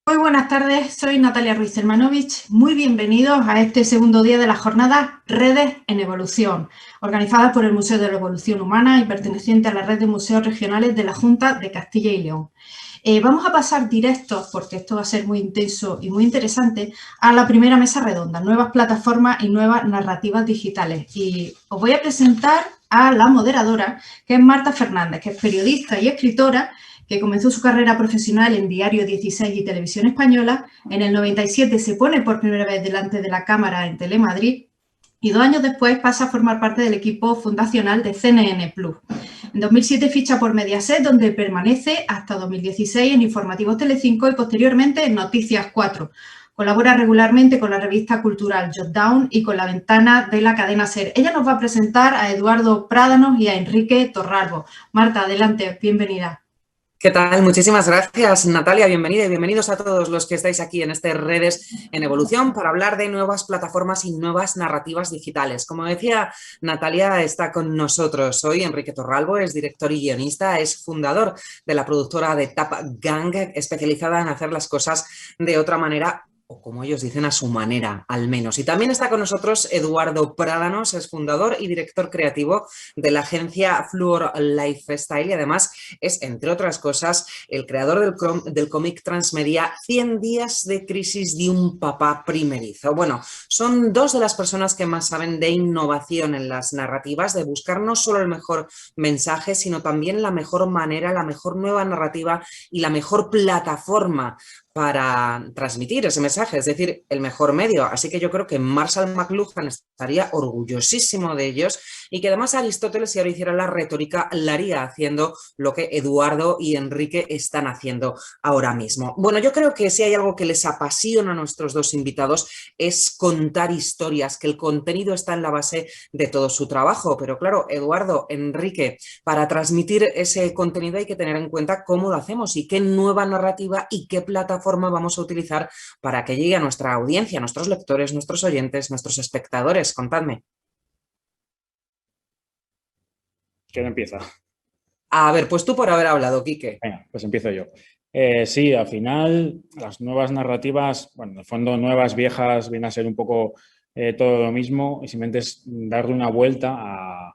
Muy buenas tardes, soy Natalia Ruiz Hermanovich. Muy bienvenidos a este segundo día de la jornada Redes en Evolución, organizada por el Museo de la Evolución Humana y perteneciente a la red de museos regionales de la Junta de Castilla y León. Vamos a pasar directos, porque esto va a ser muy intenso y muy interesante, a la primera mesa redonda, nuevas plataformas y nuevas narrativas digitales. Y os voy a presentar a la moderadora, que es Marta Fernández, que es periodista y escritora, que comenzó su carrera profesional en Diario 16 y Televisión Española. En el 97 se pone por primera vez delante de la cámara en Telemadrid y 2 años después pasa a formar parte del equipo fundacional de CNN Plus. En 2007 ficha por Mediaset, donde permanece hasta 2016 en Informativos Telecinco y posteriormente en Noticias 4. Colabora regularmente con la revista cultural Jotdown y con La Ventana de la cadena SER. Ella nos va a presentar a Eduardo Prádanos y a Enrique Torralbo. Marta, adelante, bienvenida. ¿Qué tal? Muchísimas gracias, Natalia. Bienvenida y bienvenidos a todos los que estáis aquí en este Redes en Evolución para hablar de nuevas plataformas y nuevas narrativas digitales. Como decía, Natalia está con nosotros hoy. Enrique Torralbo es director y guionista, es fundador de la productora de Tap Gang, especializada en hacer las cosas de otra manera, o como ellos dicen, a su manera, al menos. Y también está con nosotros Eduardo Prádanos, es fundador y director creativo de la agencia Fluor Lifestyle y además es, entre otras cosas, el creador del cómic transmedia 100 días de crisis de un papá primerizo. Bueno, son dos de las personas que más saben de innovación en las narrativas, de buscar no solo el mejor mensaje, sino también la mejor manera, la mejor nueva narrativa y la mejor plataforma para transmitir ese mensaje, es decir, el mejor medio. Así que yo creo que Marshall McLuhan estaría orgullosísimo de ellos y que además Aristóteles, si ahora hiciera la retórica, la haría haciendo lo que Eduardo y Enrique están haciendo ahora mismo. Bueno, yo creo que si hay algo que les apasiona a nuestros dos invitados es contar historias, que el contenido está en la base de todo su trabajo. Pero claro, Eduardo, Enrique, para transmitir ese contenido hay que tener en cuenta cómo lo hacemos y qué nueva narrativa y qué plataforma vamos a utilizar para que llegue a nuestra audiencia, a nuestros lectores, nuestros oyentes, nuestros espectadores. Contadme. ¿Quién empieza? A ver, pues tú por haber hablado, Quique. Venga, pues empiezo yo. Sí, al final las nuevas narrativas, bueno, en el fondo nuevas, viejas, viene a ser un poco todo lo mismo y simplemente es darle una vuelta a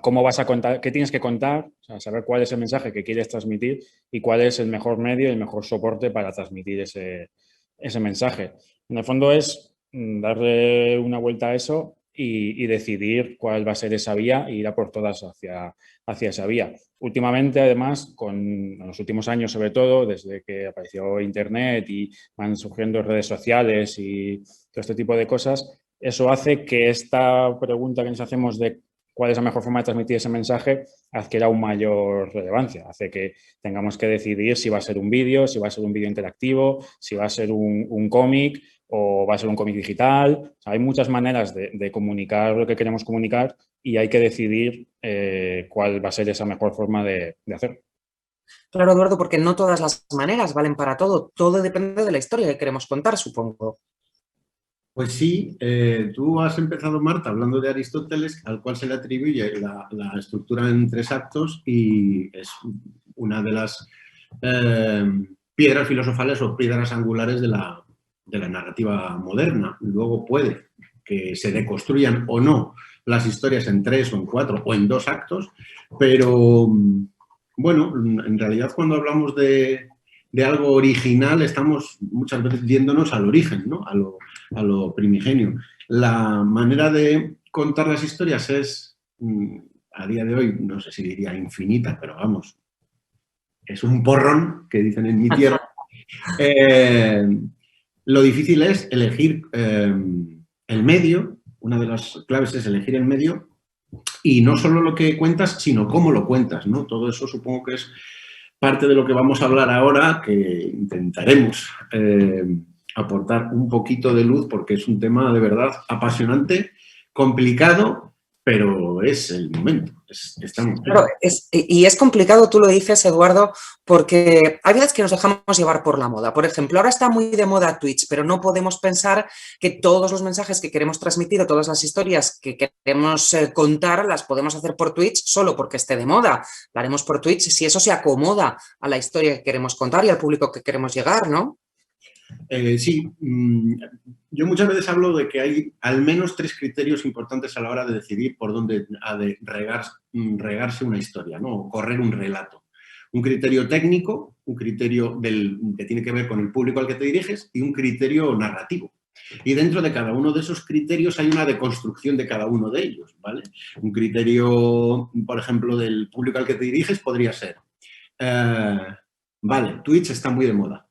cómo vas a contar, qué tienes que contar, o sea, saber cuál es el mensaje que quieres transmitir y cuál es el mejor medio y el mejor soporte para transmitir ese mensaje. En el fondo es darle una vuelta a eso y decidir cuál va a ser esa vía e ir a por todas hacia esa vía. Últimamente, además, en los últimos años sobre todo, desde que apareció Internet y van surgiendo redes sociales y todo este tipo de cosas, eso hace que esta pregunta que nos hacemos de cuál es la mejor forma de transmitir ese mensaje adquiera aún mayor relevancia. Hace que tengamos que decidir si va a ser un vídeo, si va a ser un vídeo interactivo, si va a ser un cómic o va a ser un cómic digital. O sea, hay muchas maneras de comunicar lo que queremos comunicar y hay que decidir cuál va a ser esa mejor forma de hacerlo. Claro, Eduardo, porque no todas las maneras valen para todo. Todo depende de la historia que queremos contar, supongo. Pues sí, tú has empezado, Marta, hablando de Aristóteles, al cual se le atribuye la estructura en 3 actos y es una de las piedras filosofales o piedras angulares de la narrativa moderna. Luego puede que se deconstruyan o no las historias en 3 o en 4 o en 2 actos, pero bueno, en realidad cuando hablamos de algo original estamos muchas veces yéndonos al origen, ¿no? A lo primigenio. La manera de contar las historias es, a día de hoy, no sé si diría infinita, pero vamos, es un porrón, que dicen en mi tierra. Lo difícil es elegir el medio. Una de las claves es elegir el medio y no solo lo que cuentas, sino cómo lo cuentas, ¿no? Todo eso supongo que es parte de lo que vamos a hablar ahora, que intentaremos aportar un poquito de luz porque es un tema de verdad apasionante, complicado, pero es el momento. Claro, y es complicado, tú lo dices, Eduardo, porque hay veces que nos dejamos llevar por la moda. Por ejemplo, ahora está muy de moda Twitch, pero no podemos pensar que todos los mensajes que queremos transmitir o todas las historias que queremos contar las podemos hacer por Twitch solo porque esté de moda. La haremos por Twitch si eso se acomoda a la historia que queremos contar y al público que queremos llegar, ¿no? Sí, yo muchas veces hablo de que hay al menos 3 criterios importantes a la hora de decidir por dónde ha de regarse una historia, ¿no? O correr un relato. Un criterio técnico, un criterio que tiene que ver con el público al que te diriges y un criterio narrativo. Y dentro de cada uno de esos criterios hay una deconstrucción de cada uno de ellos, ¿vale? Un criterio, por ejemplo, del público al que te diriges podría ser, vale, Twitch está muy de moda.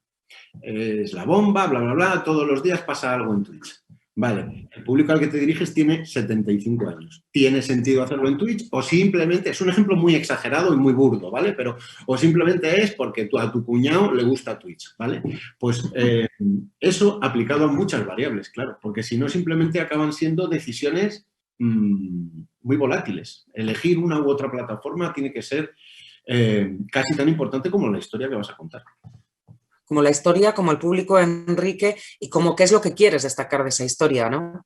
Es la bomba, bla, bla, bla, todos los días pasa algo en Twitch. Vale, el público al que te diriges tiene 75 años. ¿Tiene sentido hacerlo en Twitch? O simplemente, es un ejemplo muy exagerado y muy burdo, ¿vale? Pero, o simplemente es porque a tu cuñado le gusta Twitch, ¿vale? Pues eso aplicado a muchas variables, claro, porque si no simplemente acaban siendo decisiones muy volátiles. Elegir una u otra plataforma tiene que ser casi tan importante como la historia que vas a contar. Como la historia, como el público, Enrique, y como qué es lo que quieres destacar de esa historia, ¿no?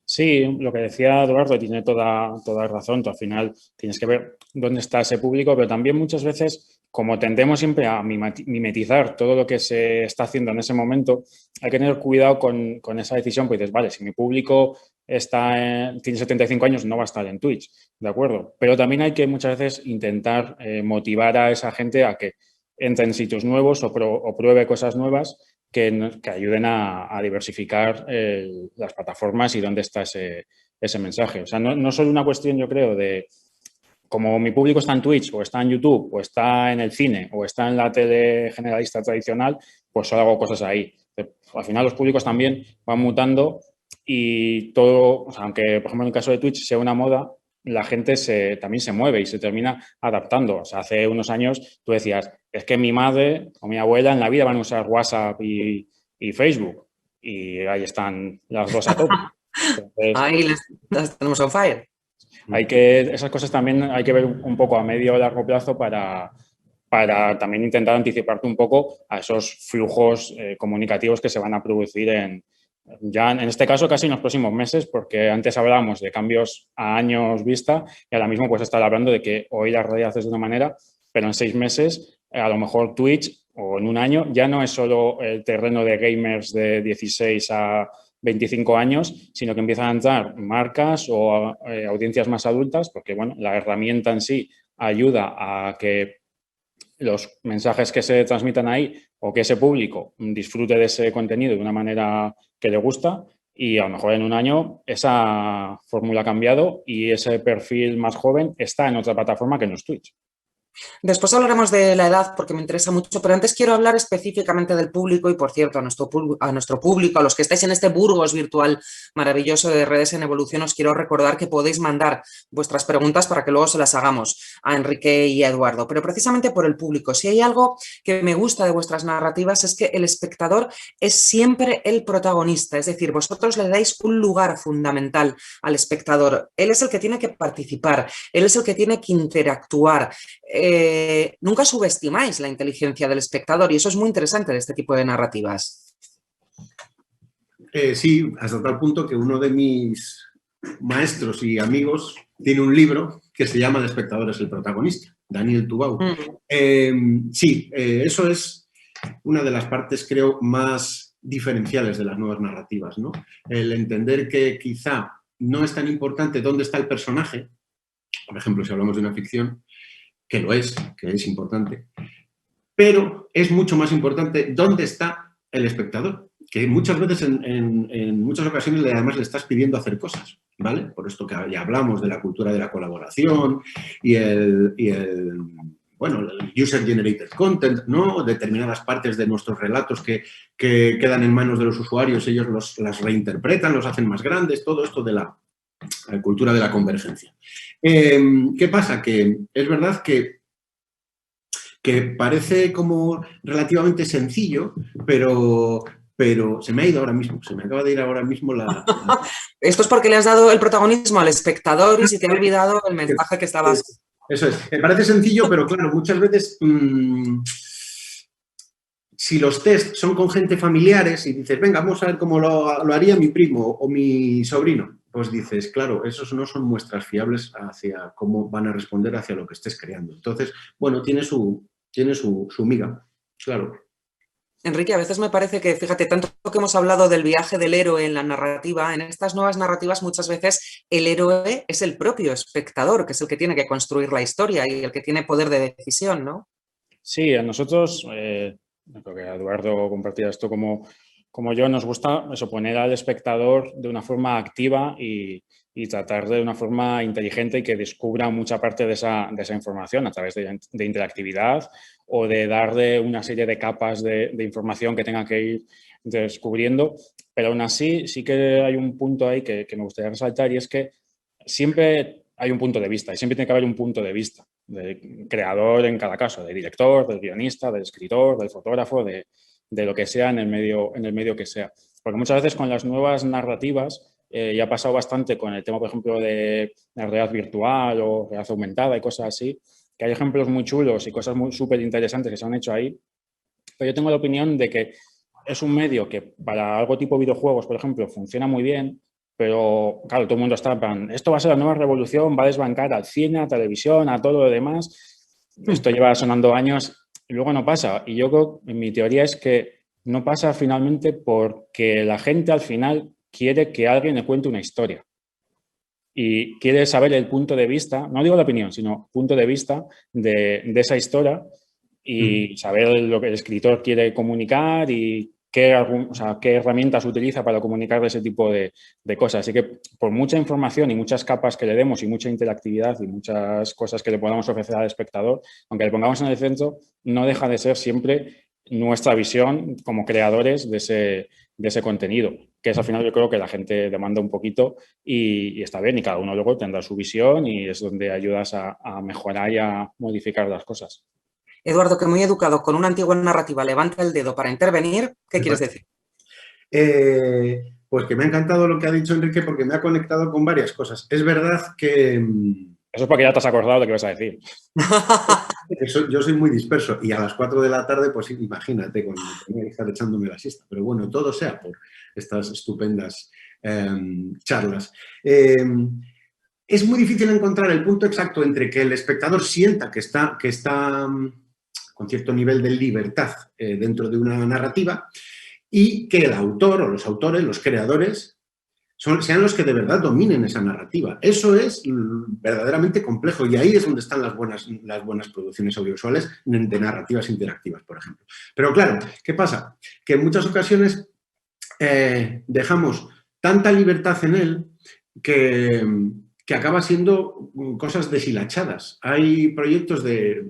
Sí, lo que decía Eduardo tiene toda razón. Tú al final tienes que ver dónde está ese público, pero también muchas veces, como tendemos siempre a mimetizar todo lo que se está haciendo en ese momento, hay que tener cuidado con esa decisión, pues dices, vale, si mi público tiene 75 años, no va a estar en Twitch, ¿de acuerdo? Pero también hay que muchas veces intentar motivar a esa gente a que entre en sitios nuevos o pruebe cosas nuevas que ayuden a diversificar las plataformas y dónde está ese mensaje. O sea, no es solo una cuestión, yo creo, de como mi público está en Twitch o está en YouTube o está en el cine o está en la tele generalista tradicional, pues solo hago cosas ahí. Al final los públicos también van mutando y todo, o sea, aunque por ejemplo en el caso de Twitch sea una moda, la gente también se mueve y se termina adaptando. O sea, hace unos años tú decías, es que mi madre o mi abuela en la vida van a usar WhatsApp y Facebook. Y ahí están las dos a tope. Entonces, Ahí las tenemos on fire. esas cosas también hay que ver un poco a medio o largo plazo para también intentar anticiparte un poco a esos flujos comunicativos que se van a producir ya en este caso casi en los próximos meses, porque antes hablábamos de cambios a años vista y ahora mismo pues estar hablando de que hoy la realidad es de una manera, pero en 6 meses a lo mejor Twitch o en un año ya no es solo el terreno de gamers de 16 a 25 años, sino que empiezan a entrar marcas o audiencias más adultas, porque bueno, la herramienta en sí ayuda a que los mensajes que se transmitan ahí o que ese público disfrute de ese contenido de una manera que le gusta y a lo mejor en un año esa fórmula ha cambiado y ese perfil más joven está en otra plataforma que no es Twitch. Después hablaremos de la edad porque me interesa mucho, pero antes quiero hablar específicamente del público y, por cierto, a nuestro público, a los que estáis en este Burgos virtual maravilloso de Redes en Evolución, os quiero recordar que podéis mandar vuestras preguntas para que luego se las hagamos a Enrique y a Eduardo. Pero precisamente por el público, si hay algo que me gusta de vuestras narrativas es que el espectador es siempre el protagonista, es decir, vosotros le dais un lugar fundamental al espectador. Él es el que tiene que participar, él es el que tiene que interactuar. Nunca subestimáis la inteligencia del espectador y eso es muy interesante de este tipo de narrativas. Sí, hasta tal punto que uno de mis maestros y amigos tiene un libro que se llama El espectador es el protagonista, Daniel Tubau. Sí, eso es una de las partes, creo, más diferenciales de las nuevas narrativas, ¿no? El entender que quizá no es tan importante dónde está el personaje, por ejemplo, si hablamos de una ficción, que es importante, pero es mucho más importante dónde está el espectador, que muchas veces en muchas ocasiones además le estás pidiendo hacer cosas, ¿vale? Por esto que ya hablamos de la cultura de la colaboración y el user-generated content, ¿no? Determinadas partes de nuestros relatos que quedan en manos de los usuarios, ellos las reinterpretan, los hacen más grandes, todo esto de la cultura de la convergencia. ¿Qué pasa? Que es verdad que parece como relativamente sencillo, pero se me ha ido ahora mismo, se me acaba de ir ahora mismo la... Esto es porque le has dado el protagonismo al espectador y se te ha olvidado el mensaje que estabas... Eso es, me parece sencillo, pero claro, muchas veces... si los test son con gente familiares y dices, venga, vamos a ver cómo lo haría mi primo o mi sobrino, pues dices, claro, esos no son muestras fiables hacia cómo van a responder hacia lo que estés creando. Entonces, bueno, tiene su miga, claro. Enrique, a veces me parece que, fíjate, tanto que hemos hablado del viaje del héroe en la narrativa, en estas nuevas narrativas muchas veces el héroe es el propio espectador, que es el que tiene que construir la historia y el que tiene poder de decisión, ¿no? Sí, a nosotros, creo que Eduardo compartía esto como yo, nos gusta eso, poner al espectador de una forma activa y tratar de una forma inteligente y que descubra mucha parte de esa información a través de interactividad o de darle una serie de capas de información que tenga que ir descubriendo. Pero aún así, sí que hay un punto ahí que me gustaría resaltar y es que siempre hay un punto de vista y siempre tiene que haber un punto de vista del creador en cada caso, del director, del guionista, del escritor, del fotógrafo, de lo que sea en el medio que sea. Porque muchas veces con las nuevas narrativas, ya ha pasado bastante con el tema, por ejemplo, de la realidad virtual o realidad aumentada y cosas así, que hay ejemplos muy chulos y cosas muy súper interesantes que se han hecho ahí, pero yo tengo la opinión de que es un medio que para algo tipo videojuegos, por ejemplo, funciona muy bien, pero claro, todo el mundo está en plan, esto va a ser la nueva revolución, va a desbancar al cine, a televisión, a todo lo demás. Esto lleva sonando años y luego no pasa. Y yo creo, mi teoría es que no pasa finalmente porque la gente al final quiere que alguien le cuente una historia y quiere saber el punto de vista, no digo la opinión, sino punto de vista de esa historia y saber lo que el escritor quiere comunicar y qué, o sea, qué herramientas utiliza para comunicar ese tipo de cosas. Así que por mucha información y muchas capas que le demos y mucha interactividad y muchas cosas que le podamos ofrecer al espectador, aunque le pongamos en el centro, no deja de ser siempre nuestra visión como creadores de ese contenido, que es al final yo creo que la gente demanda un poquito y está bien y cada uno luego tendrá su visión y es donde ayudas a mejorar y a modificar las cosas. Eduardo, que muy educado, con una antigua narrativa, levanta el dedo para intervenir. ¿Qué quieres decir? Pues que me ha encantado lo que ha dicho Enrique porque me ha conectado con varias cosas. Es verdad que... Eso es porque ya te has acordado de lo que vas a decir. Yo soy muy disperso y a las 4 de la tarde, pues imagínate, con mi hija echándome la siesta. Pero bueno, todo sea por estas estupendas charlas. Es muy difícil encontrar el punto exacto entre que el espectador sienta que está con cierto nivel de libertad dentro de una narrativa y que el autor o los autores, los creadores, sean los que de verdad dominen esa narrativa. Eso es verdaderamente complejo y ahí es donde están las buenas producciones audiovisuales de narrativas interactivas, por ejemplo. Pero claro, ¿qué pasa? Que en muchas ocasiones dejamos tanta libertad en él que acaba siendo cosas deshilachadas. Hay proyectos de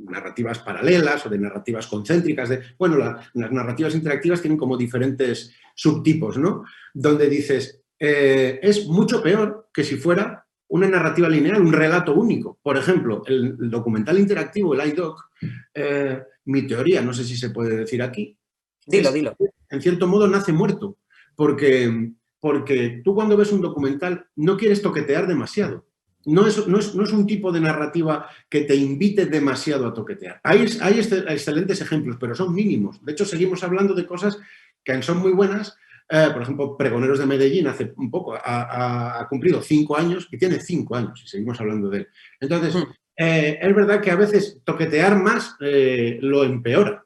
narrativas paralelas o de narrativas concéntricas. Bueno, las narrativas interactivas tienen como diferentes subtipos, ¿no? Donde dices, es mucho peor que si fuera una narrativa lineal, un relato único. Por ejemplo, el documental interactivo, el iDoc, mi teoría, no sé si se puede decir aquí, Dilo. En cierto modo nace muerto, porque tú cuando ves un documental no quieres toquetear demasiado. No es un tipo de narrativa que te invite demasiado a toquetear. Hay excelentes ejemplos, pero son mínimos. De hecho, seguimos hablando de cosas que son muy buenas. Por ejemplo, Pregoneros de Medellín hace un poco ha cumplido 5 años y tiene 5 años y seguimos hablando de él. Entonces, es verdad que a veces toquetear más lo empeora.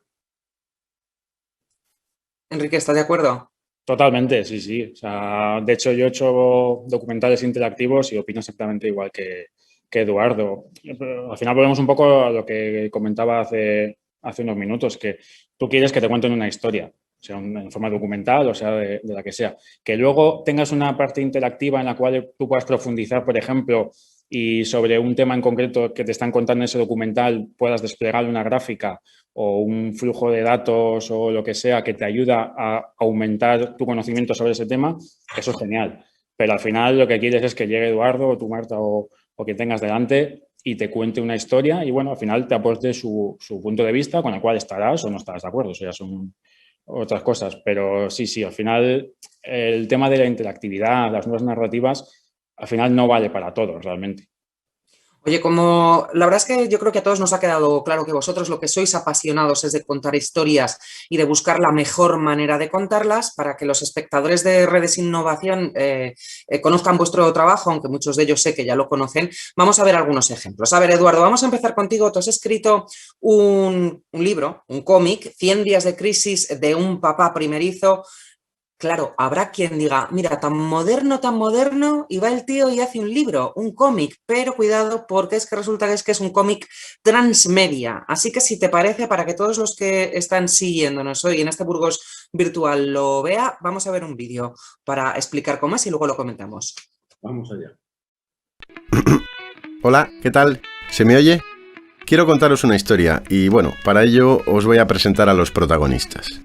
Enrique, ¿estás de acuerdo? Totalmente, sí. O sea, de hecho, yo he hecho documentales interactivos y opino exactamente igual que Eduardo. Pero al final volvemos un poco a lo que comentaba hace unos minutos, que tú quieres que te cuenten una historia, sea en forma documental o sea de la que sea. Que luego tengas una parte interactiva en la cual tú puedas profundizar, por ejemplo, y sobre un tema en concreto que te están contando en ese documental puedas desplegar una gráfica o un flujo de datos o lo que sea que te ayuda a aumentar tu conocimiento sobre ese tema, eso es genial. Pero al final lo que quieres es que llegue Eduardo o tú, Marta, o quien tengas delante y te cuente una historia y, bueno, al final te aporte su punto de vista con el cual estarás o no estarás de acuerdo. Eso ya son otras cosas. Pero sí, al final el tema de la interactividad, las nuevas narrativas, al final no vale para todos realmente. Oye, como la verdad es que yo creo que a todos nos ha quedado claro que vosotros lo que sois apasionados es de contar historias y de buscar la mejor manera de contarlas para que los espectadores de Redes Innovación conozcan vuestro trabajo, aunque muchos de ellos sé que ya lo conocen. Vamos a ver algunos ejemplos. A ver, Eduardo, vamos a empezar contigo. Tú has escrito un libro, un cómic, 100 días de crisis de un papá primerizo. Claro, habrá quien diga, mira, tan moderno, y va el tío y hace un libro, un cómic, pero cuidado porque es que resulta que es un cómic transmedia. Así que si te parece, para que todos los que están siguiéndonos hoy en este Burgos virtual lo vea, vamos a ver un vídeo para explicar cómo es y luego lo comentamos. Vamos allá. Hola, ¿qué tal? ¿Se me oye? Quiero contaros una historia y bueno, para ello os voy a presentar a los protagonistas.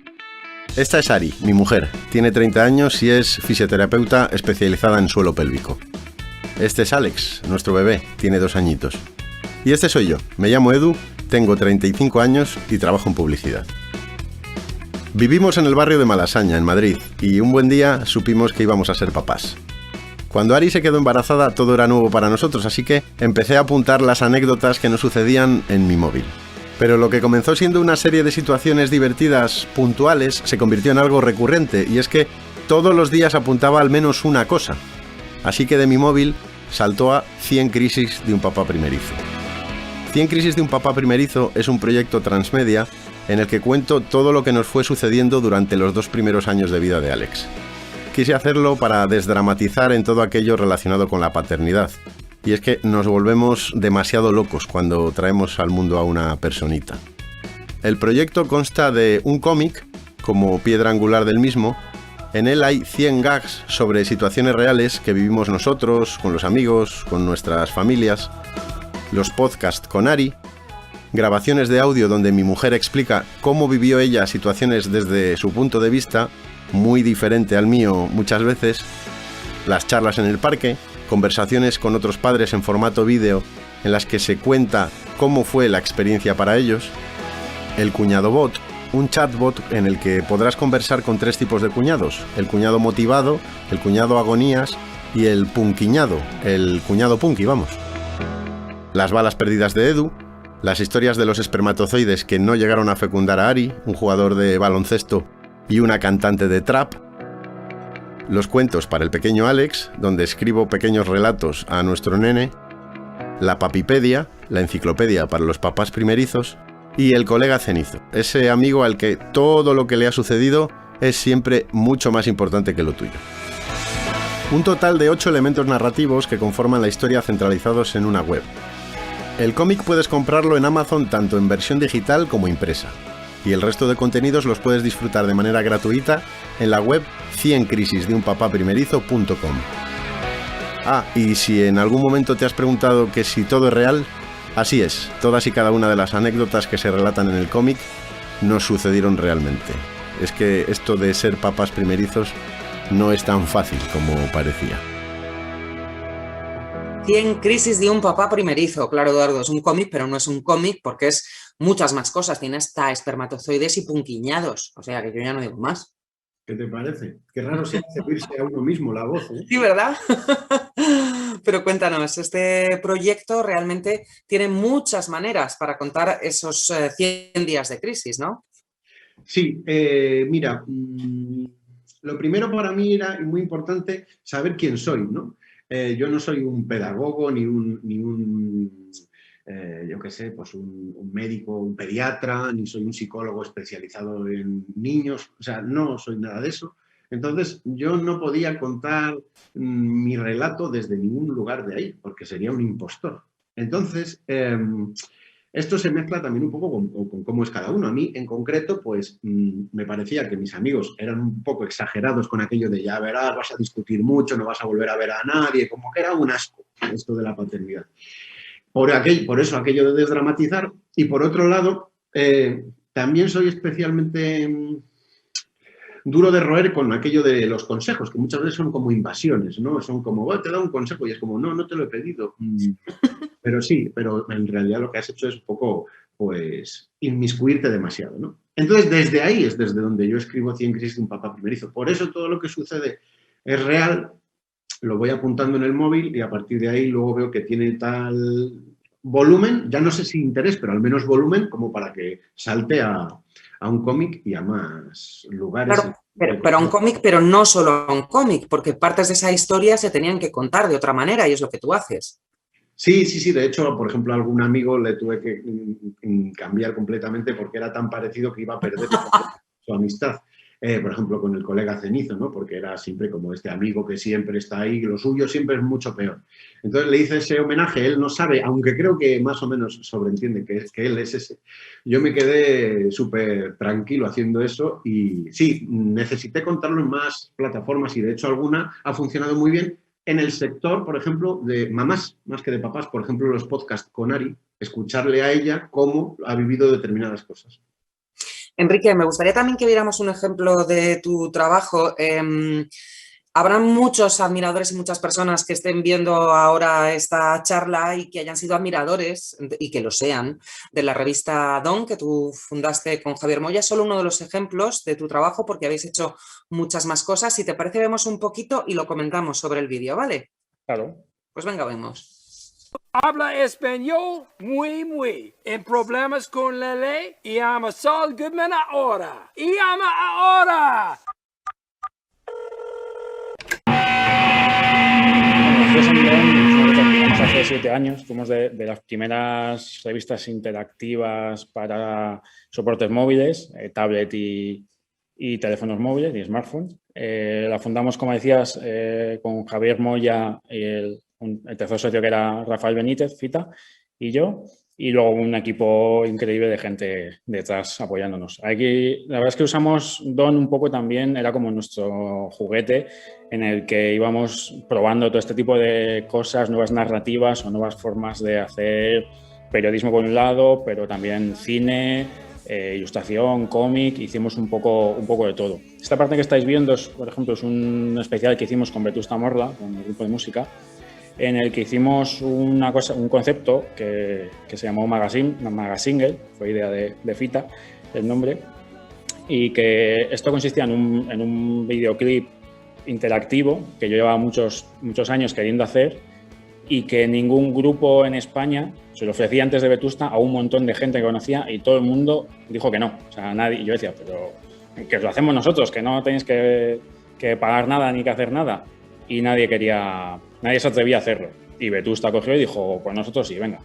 Esta es Ari, mi mujer. Tiene 30 años y es fisioterapeuta especializada en suelo pélvico. Este es Alex, nuestro bebé, tiene 2 añitos. Y este soy yo, me llamo Edu, tengo 35 años y trabajo en publicidad. Vivimos en el barrio de Malasaña, en Madrid, y un buen día supimos que íbamos a ser papás. Cuando Ari se quedó embarazada todo era nuevo para nosotros, así que empecé a apuntar las anécdotas que nos sucedían en mi móvil. Pero lo que comenzó siendo una serie de situaciones divertidas, puntuales, se convirtió en algo recurrente, y es que todos los días apuntaba al menos una cosa. Así que de mi móvil saltó a 100 crisis de un papá primerizo. 100 crisis de un papá primerizo es un proyecto transmedia en el que cuento todo lo que nos fue sucediendo durante los 2 primeros años de vida de Alex. Quise hacerlo para desdramatizar en todo aquello relacionado con la paternidad. Y es que nos volvemos demasiado locos cuando traemos al mundo a una personita. El proyecto consta de un cómic, como piedra angular del mismo. En él hay 100 gags sobre situaciones reales que vivimos nosotros, con los amigos, con nuestras familias. Los podcasts con Ari. Grabaciones de audio donde mi mujer explica cómo vivió ella situaciones desde su punto de vista, muy diferente al mío muchas veces. Las charlas en el parque. Conversaciones con otros padres en formato vídeo en las que se cuenta cómo fue la experiencia para ellos. El cuñado bot, un chatbot en el que podrás conversar con 3 tipos de cuñados: el cuñado motivado, el cuñado agonías y el punquiñado, el cuñado punky, vamos. Las balas perdidas de Edu, las historias de los espermatozoides que no llegaron a fecundar a Ari, un jugador de baloncesto y una cantante de trap. Los cuentos para el pequeño Alex, donde escribo pequeños relatos a nuestro nene, la papipedia, la enciclopedia para los papás primerizos, y el colega cenizo, ese amigo al que todo lo que le ha sucedido es siempre mucho más importante que lo tuyo. Un total de 8 elementos narrativos que conforman la historia centralizados en una web. El cómic puedes comprarlo en Amazon tanto en versión digital como impresa. Y el resto de contenidos los puedes disfrutar de manera gratuita en la web 100crisisdunpapaprimerizo.com. Ah, y si en algún momento te has preguntado que si todo es real, así es, todas y cada una de las anécdotas que se relatan en el cómic nos sucedieron realmente. Es que esto de ser papás primerizos no es tan fácil como parecía. 100 crisis de un papá primerizo. Claro, Eduardo, es un cómic, pero no es un cómic porque es muchas más cosas. Tiene hasta espermatozoides y punquiñados. O sea, que yo ya no digo más. ¿Qué te parece? Qué raro se hace oírse a uno mismo la voz, ¿eh? Sí, ¿verdad? Pero cuéntanos, este proyecto realmente tiene muchas maneras para contar esos 100 días de crisis, ¿no? Sí, mira, lo primero para mí era muy importante saber quién soy, ¿no? Yo no soy un pedagogo ni un yo qué sé, pues un médico, un pediatra, ni soy un psicólogo especializado en niños, o sea, no soy nada de eso. Entonces, yo no podía contar mi relato desde ningún lugar de ahí, porque sería un impostor. Entonces, esto se mezcla también un poco con cómo es cada uno. A mí, en concreto, pues me parecía que mis amigos eran un poco exagerados con aquello de ya verás, vas a discutir mucho, no vas a volver a ver a nadie, como que era un asco esto de la paternidad. Por eso aquello de desdramatizar. Y por otro lado, también soy especialmente duro de roer con aquello de los consejos, que muchas veces son como invasiones, ¿no? Son como, oh, te da un consejo y es como, no te lo he pedido. Pero sí, pero en realidad lo que has hecho es un poco, pues, inmiscuirte demasiado, ¿no? Entonces, desde ahí es desde donde yo escribo 100 crisis de un papá primerizo. Por eso todo lo que sucede es real lo voy apuntando en el móvil y a partir de ahí luego veo que tiene tal volumen, ya no sé si interés, pero al menos volumen como para que salte a un cómic y a más lugares. Claro, pero a un cómic, pero no solo a un cómic, porque partes de esa historia se tenían que contar de otra manera y es lo que tú haces. Sí. De hecho, por ejemplo, a algún amigo le tuve que cambiar completamente porque era tan parecido que iba a perder su amistad. Por ejemplo, con el colega Cenizo, ¿no? Porque era siempre como este amigo que siempre está ahí, y lo suyo siempre es mucho peor. Entonces le hice ese homenaje, él no sabe, aunque creo que más o menos sobreentiende que él es ese. Yo me quedé súper tranquilo haciendo eso y sí, necesité contarlo en más plataformas y de hecho alguna ha funcionado muy bien en el sector, por ejemplo, de mamás, más que de papás, por ejemplo, los podcasts con Ari, escucharle a ella cómo ha vivido determinadas cosas. Enrique, me gustaría también que viéramos un ejemplo de tu trabajo. Habrá muchos admiradores y muchas personas que estén viendo ahora esta charla y que hayan sido admiradores y que lo sean de la revista Don que tú fundaste con Javier Moya. Solo uno de los ejemplos de tu trabajo porque habéis hecho muchas más cosas. Si te parece, vemos un poquito y lo comentamos sobre el vídeo, ¿vale? Claro. Pues venga, vemos. Habla español muy. En problemas con la ley, llama Saul Goodman ahora. ¡Llama ahora! Hace 7 años fuimos de las primeras revistas interactivas para soportes móviles, tablet y teléfonos móviles y smartphones. La fundamos, como decías, con Javier Moya y el tercer socio que era Rafael Benítez, Fita, y yo. Y luego un equipo increíble de gente detrás apoyándonos. Aquí, la verdad es que usamos Don un poco también, era como nuestro juguete en el que íbamos probando todo este tipo de cosas, nuevas narrativas o nuevas formas de hacer periodismo por un lado, pero también cine, ilustración, cómic, hicimos un poco de todo. Esta parte que estáis viendo, por ejemplo, es un especial que hicimos con Vetusta Morla, con el grupo de música, en el que hicimos un concepto que se llamó Magasingle, fue idea de Fita, el nombre, y que esto consistía en un videoclip interactivo que yo llevaba muchos años queriendo hacer y que ningún grupo en España se lo ofrecía antes de Vetusta a un montón de gente que conocía y todo el mundo dijo que no. O sea, nadie. Y yo decía, pero que lo hacemos nosotros, que no tenéis que pagar nada ni que hacer nada. Y nadie se atrevía a hacerlo. Y Vetusta cogió y dijo, pues nosotros sí, venga.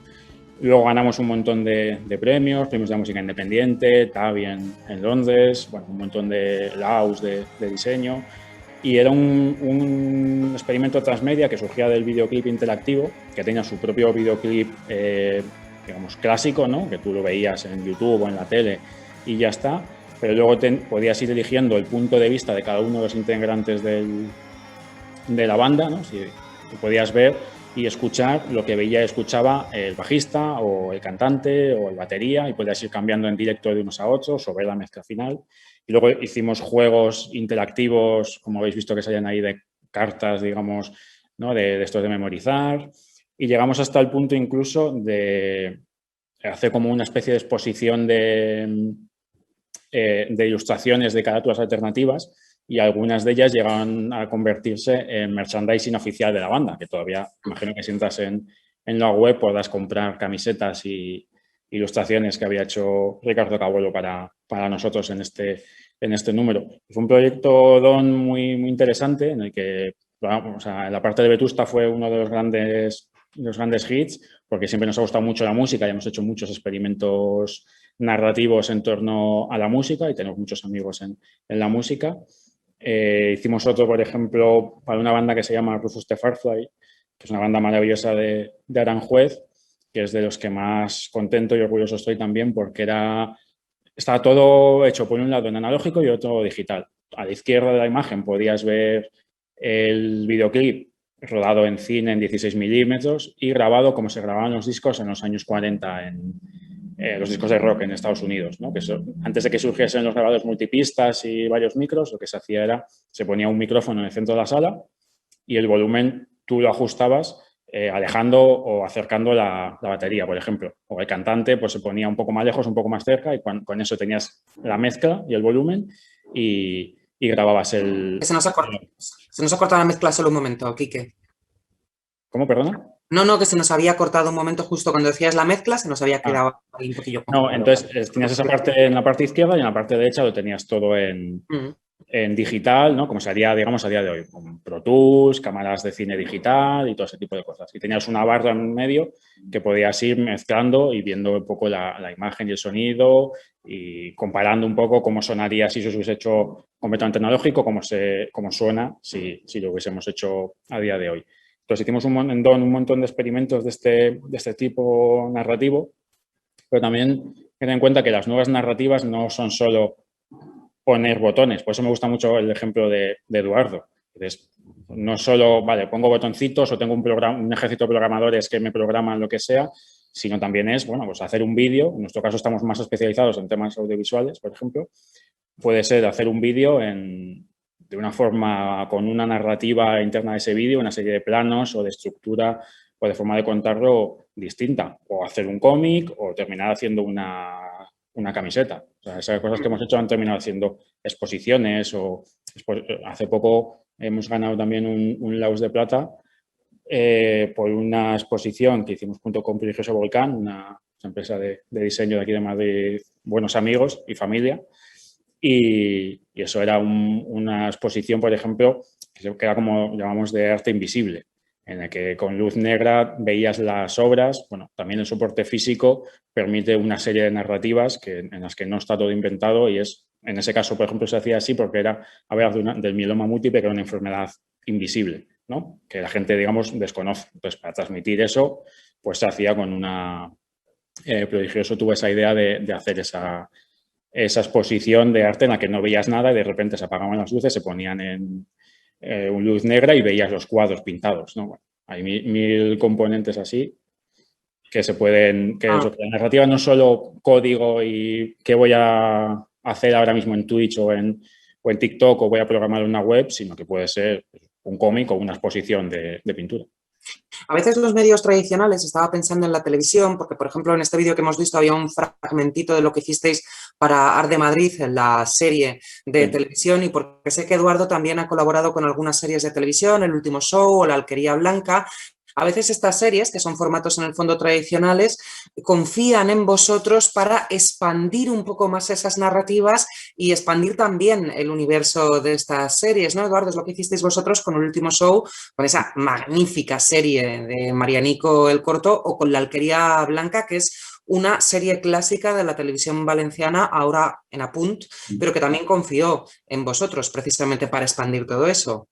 Luego ganamos un montón de premios de música independiente, TABI en Londres, bueno, un montón de LAUs de diseño. Y era un experimento transmedia que surgía del videoclip interactivo, que tenía su propio videoclip, digamos, clásico, ¿no? Que tú lo veías en YouTube o en la tele y ya está. Pero luego podías ir eligiendo el punto de vista de cada uno de los integrantes de la banda, ¿no? Si tú podías ver y escuchar lo que veía y escuchaba el bajista o el cantante o el batería y podías ir cambiando en directo de unos a otros o ver la mezcla final. Y luego hicimos juegos interactivos, como habéis visto que salían ahí de cartas, digamos, ¿no? de estos de memorizar. Y llegamos hasta el punto incluso de hacer como una especie de exposición de ilustraciones de carátulas alternativas y algunas de ellas llegaron a convertirse en merchandising oficial de la banda, que todavía, imagino que si entras en la web podrás comprar camisetas y ilustraciones que había hecho Ricardo Cabuelo para nosotros en este número. Fue un proyecto Don muy interesante en el que, o sea, la parte de Vetusta fue uno de los grandes hits, porque siempre nos ha gustado mucho la música y hemos hecho muchos experimentos narrativos en torno a la música y tenemos muchos amigos en la música. Hicimos otro, por ejemplo, para una banda que se llama Rufus the Firefly, que es una banda maravillosa de Aranjuez, que es de los que más contento y orgulloso estoy también porque estaba todo hecho por un lado en analógico y otro digital. A la izquierda de la imagen podías ver el videoclip rodado en cine en 16 milímetros y grabado como se grababan los discos en los años 40 en los discos de rock en Estados Unidos, ¿no? Que antes de que surgiesen los grabadores multipistas y varios micros, lo que se hacía era, se ponía un micrófono en el centro de la sala y el volumen tú lo ajustabas alejando o acercando la batería, por ejemplo. O el cantante pues se ponía un poco más lejos, un poco más cerca y con eso tenías la mezcla y el volumen y y grababas el... Se nos ha cortado la mezcla solo un momento, Quique. ¿Cómo, perdona? No, que se nos había cortado un momento justo cuando decías la mezcla, se nos había quedado ahí un poquillo. No, entonces tenías esa parte en la parte izquierda y en la parte derecha lo tenías todo en digital, ¿no? Como se haría, digamos, a día de hoy, con Pro Tools, cámaras de cine digital y todo ese tipo de cosas. Y tenías una barra en medio que podías ir mezclando y viendo un poco la imagen y el sonido y comparando un poco cómo sonaría si eso se hubiese hecho completamente analógico, cómo suena si lo hubiésemos hecho a día de hoy. Entonces hicimos un montón de experimentos de este tipo narrativo, pero también ten en cuenta que las nuevas narrativas no son solo poner botones. Por eso me gusta mucho el ejemplo de Eduardo. Entonces, no solo, vale, pongo botoncitos o tengo un ejército de programadores que me programan lo que sea, sino también es, bueno, pues hacer un vídeo. En nuestro caso estamos más especializados en temas audiovisuales, por ejemplo. Puede ser hacer un vídeo de una forma con una narrativa interna de ese vídeo, una serie de planos o de estructura o de forma de contarlo distinta. O hacer un cómic o terminar haciendo una camiseta. O sea, esas cosas que hemos hecho han terminado haciendo exposiciones o hace poco hemos ganado también un Laus de Plata por una exposición que hicimos junto con Prodigioso Volcán, una empresa de diseño de aquí de Madrid, buenos amigos y familia. Y eso era una exposición, por ejemplo, que era como llamamos de arte invisible, en el que con luz negra veías las obras. Bueno, también el soporte físico permite una serie de narrativas en las que no está todo inventado y en ese caso, por ejemplo, se hacía así porque era hablar del mieloma múltiple, que era una enfermedad invisible, ¿no? Que la gente, digamos, desconoce. Entonces, para transmitir eso, pues se hacía con Prodigioso tuvo esa idea de hacer esa exposición de arte en la que no veías nada y de repente se apagaban las luces, se ponían en luz negra y veías los cuadros pintados, ¿no? Bueno, hay mil componentes así que se pueden... La narrativa no es solo código y qué voy a hacer ahora mismo en Twitch o en TikTok o voy a programar una web, sino que puede ser un cómic o una exposición de pintura. A veces los medios tradicionales, estaba pensando en la televisión, porque por ejemplo en este vídeo que hemos visto había un fragmentito de lo que hicisteis para Arde Madrid, en la serie de televisión, y porque sé que Eduardo también ha colaborado con algunas series de televisión, El Último Show o La Alquería Blanca. A veces estas series, que son formatos en el fondo tradicionales, confían en vosotros para expandir un poco más esas narrativas y expandir también el universo de estas series, ¿no, Eduardo? Es lo que hicisteis vosotros con El Último Show, con esa magnífica serie de Marianico el Corto, o con La Alquería Blanca, que es una serie clásica de la televisión valenciana, ahora en Apunt, pero que también confió en vosotros precisamente para expandir todo eso.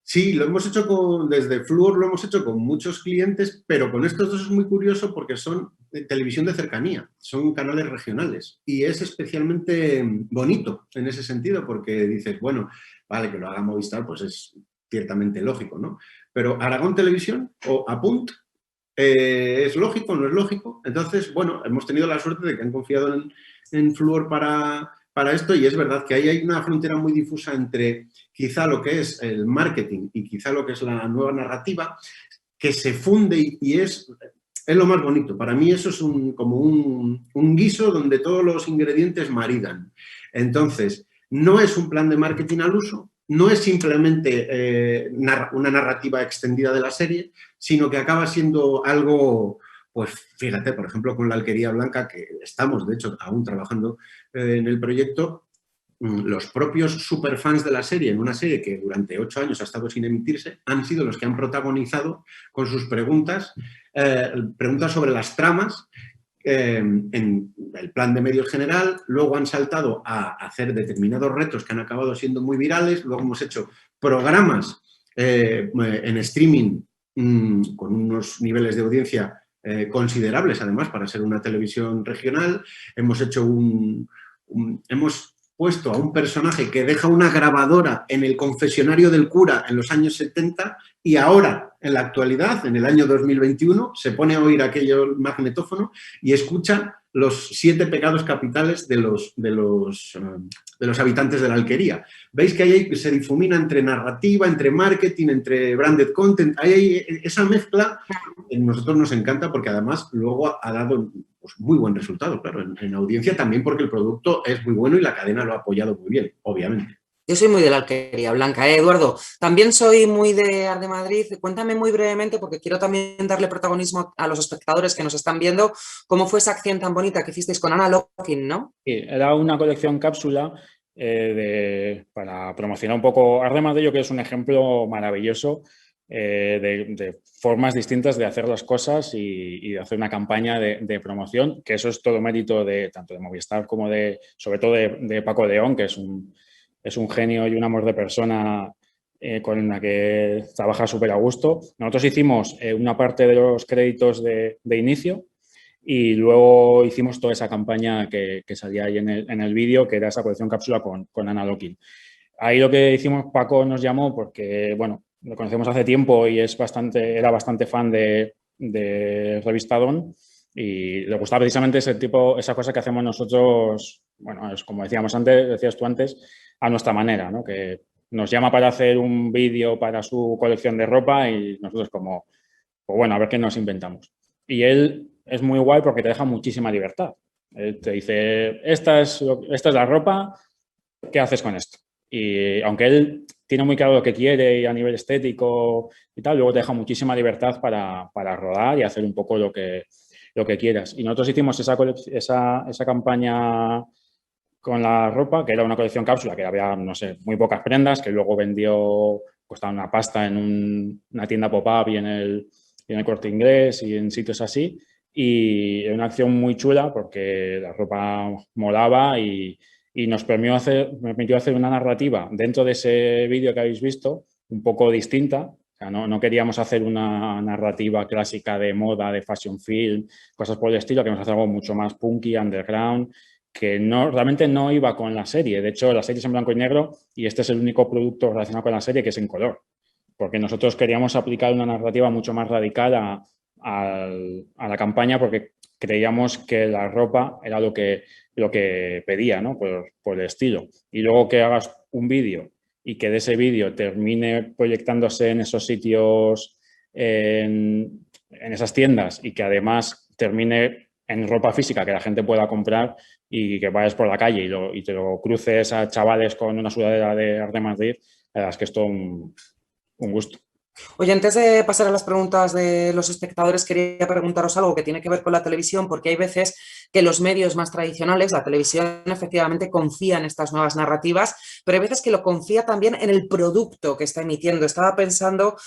Sí, lo hemos hecho desde Fluor, lo hemos hecho con muchos clientes, pero con estos dos es muy curioso porque son televisión de cercanía, son canales regionales y es especialmente bonito en ese sentido porque dices, bueno, vale, que lo haga Movistar, pues es ciertamente lógico, ¿no? Pero Aragón Televisión o Apunt, ¿es lógico o no es lógico? Entonces, bueno, hemos tenido la suerte de que han confiado en Fluor para esto y es verdad que ahí hay una frontera muy difusa entre quizá lo que es el marketing y quizá lo que es la nueva narrativa, que se funde y es lo más bonito. Para mí eso es como un guiso donde todos los ingredientes maridan. Entonces, no es un plan de marketing al uso, no es simplemente una narrativa extendida de la serie, sino que acaba siendo algo... Pues fíjate, por ejemplo, con La Alquería Blanca, que estamos, de hecho, aún trabajando en el proyecto, los propios superfans de la serie, en una serie que durante 8 años ha estado sin emitirse, han sido los que han protagonizado con sus preguntas sobre las tramas en el plan de medios general, luego han saltado a hacer determinados retos que han acabado siendo muy virales, luego hemos hecho programas en streaming con unos niveles de audiencia considerables, además, para ser una televisión regional. Hemos hecho hemos puesto a un personaje que deja una grabadora en el confesionario del cura en los años 70 y ahora, en la actualidad, en el año 2021, se pone a oír aquello magnetófono y escucha los 7 pecados capitales de los habitantes de la Alquería. Veis que ahí se difumina entre narrativa, entre marketing, entre branded content. Hay esa mezcla, a nosotros nos encanta porque además luego ha dado pues, muy buen resultado, claro, en audiencia también porque el producto es muy bueno y la cadena lo ha apoyado muy bien, obviamente. Yo soy muy de la Alquería Blanca, Eduardo. También soy muy de Art de Madrid. Cuéntame muy brevemente, porque quiero también darle protagonismo a los espectadores que nos están viendo, cómo fue esa acción tan bonita que hicisteis con Ana Locking, ¿no? Sí, era una colección cápsula para promocionar un poco Art de Madrid, yo creo que es un ejemplo maravilloso de formas distintas de hacer las cosas y de hacer una campaña de promoción, que eso es todo mérito tanto de Movistar como sobre todo de Paco León, que es un genio y un amor de persona con la que trabaja súper a gusto. Nosotros hicimos una parte de los créditos de inicio y luego hicimos toda esa campaña que salía ahí en el vídeo, que era esa colección cápsula con Ana Locking. Ahí lo que hicimos, Paco nos llamó porque, bueno, lo conocemos hace tiempo y era bastante fan de Revista Don y le gustaba precisamente esa cosa que hacemos nosotros, bueno, es como decías tú antes, a nuestra manera, ¿no? Que nos llama para hacer un vídeo para su colección de ropa y nosotros como, pues bueno, a ver qué nos inventamos. Y él es muy guay porque te deja muchísima libertad. Él te dice, esta es la ropa, ¿qué haces con esto? Y aunque él tiene muy claro lo que quiere y a nivel estético y tal, luego te deja muchísima libertad para rodar y hacer un poco lo que quieras. Y nosotros hicimos esa campaña con la ropa, que era una colección cápsula, que había, no sé, muy pocas prendas, que luego costaba una pasta en una tienda pop-up y en el Corte Inglés y en sitios así. Y era una acción muy chula porque la ropa molaba y nos permitió hacer una narrativa dentro de ese vídeo que habéis visto, un poco distinta. O sea, no queríamos hacer una narrativa clásica de moda, de fashion film, cosas por el estilo, queríamos hacer algo mucho más punky, underground, que realmente no iba con la serie. De hecho, la serie es en blanco y negro y este es el único producto relacionado con la serie que es en color. Porque nosotros queríamos aplicar una narrativa mucho más radical a la campaña porque creíamos que la ropa era lo que pedía, ¿no? Por el estilo. Y luego que hagas un vídeo y que de ese vídeo termine proyectándose en esos sitios, en esas tiendas y que además termine en ropa física que la gente pueda comprar y que vayas por la calle y te lo cruces a chavales con una sudadera de Art de Madrid, la verdad es que es todo un gusto. Oye, antes de pasar a las preguntas de los espectadores, quería preguntaros algo que tiene que ver con la televisión, porque hay veces que los medios más tradicionales, la televisión efectivamente confía en estas nuevas narrativas, pero hay veces que lo confía también en el producto que está emitiendo. Estaba pensando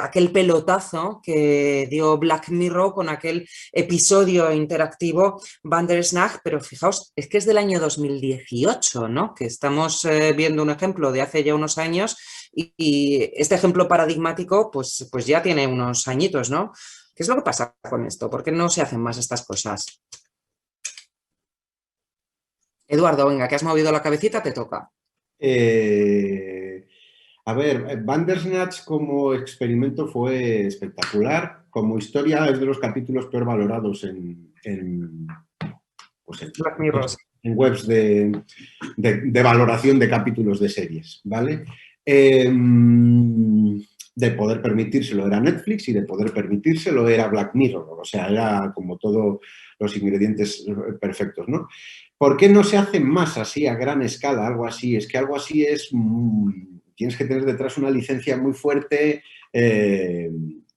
aquel pelotazo que dio Black Mirror con aquel episodio interactivo Bandersnatch, pero fijaos, es que es del año 2018, ¿no? Que estamos viendo un ejemplo de hace ya unos años. Y este ejemplo paradigmático, pues ya tiene unos añitos, ¿no? ¿Qué es lo que pasa con esto? ¿Por qué no se hacen más estas cosas? Eduardo, venga, que has movido la cabecita, te toca. A ver, Bandersnatch como experimento fue espectacular. Como historia es de los capítulos peor valorados en Black Mirror. En webs de valoración de capítulos de series, ¿vale? De poder permitírselo era Netflix y de poder permitírselo era Black Mirror, o sea, era como todos los ingredientes perfectos, ¿no? ¿Por qué no se hace más así a gran escala, algo así? Es que algo así es... tienes que tener detrás una licencia muy fuerte,